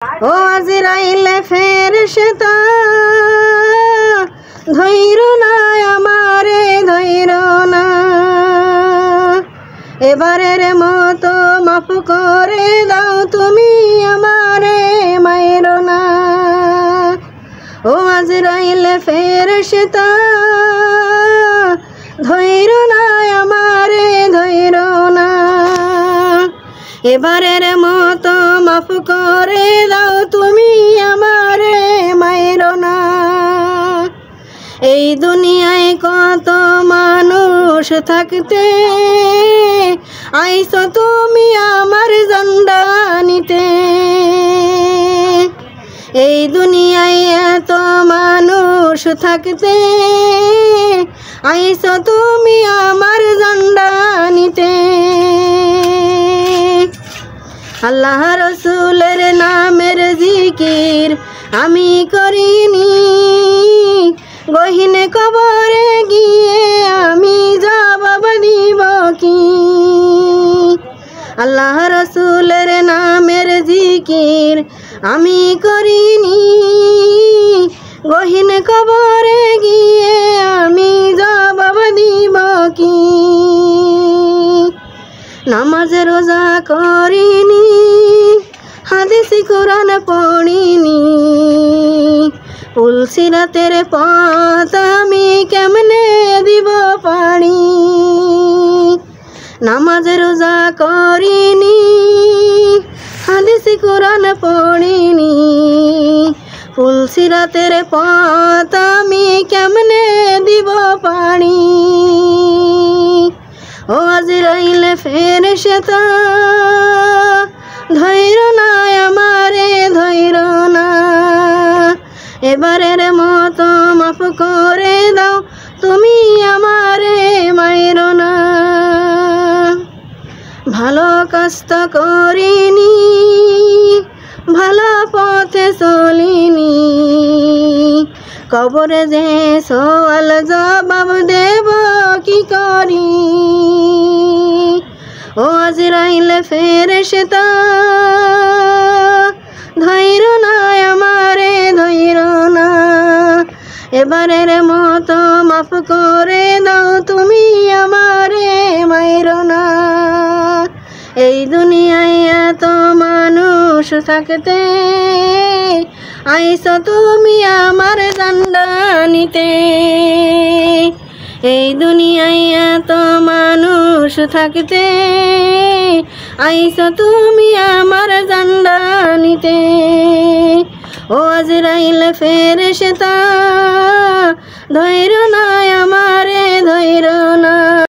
ও আজরাইল ফেরেশতা ধৈর্য না আমারে ধৈর্য না, এবারের মতো মাফ করে দাও তুমি আমারে মাইরো না। ও আজরাইল ফেরেশতা ধৈর্য না আমারে ধৈর্য না, এবারের মতো মাফ করে দাও তুমি আমারে মাইরো না। এই দুনিয়ায় কত মানুষ থাকতে আইছো তুমি আমার জান্নাতে, এই দুনিয়ায় এত মানুষ থাকতে আইছো তুমি আমার জান্নাতে। আল্লাহ রসুলের নামের জিকির আমি করিনি, গহীন কবরে গিয়ে আমি জবাব দিব কি। আল্লাহ রসুলের নামের জিকির আমি করিনি, গহীন কবরে গিয়ে আমি জবাব দিব কি। নামাজ রোজা করিনি, হাদিস কোরআন পড়িনি, তুলসিরাতের পথ আমি কেমনে দিব পারি। নামাজ রোজা করিনি, হাদিস কোরআন পড়িনি, তুলসিরাতের পথ আমি কেমনে দিব পারি। ও আজরাইল ফেরেশতা ধৈর্য না আমারে ধৈর্য না, এবারের মতো মাফ করে দাও তুমি আমারে মাইরো না। ভালো কাজ তো করিনি, ভালো পথে চলিনি, কবরে যে সওয়াল জবাব দেব কি করি। ও আজরাইল ফেরেশতা ধৈর্য না আমারে ধৈর্য না, এবারের মতো মাফ করে দাও তুমি আমারে মাইরো না। এই দুনিয়ায় এত মানুষ থাকতে আইছো তুমি আমার জান্নাতে, এই দুনিয়ায় এত মানুষ থাকতে আইছো তুমি আমার জান্নাতে। ও আজরাইল ফেরেশতা ধৈর্য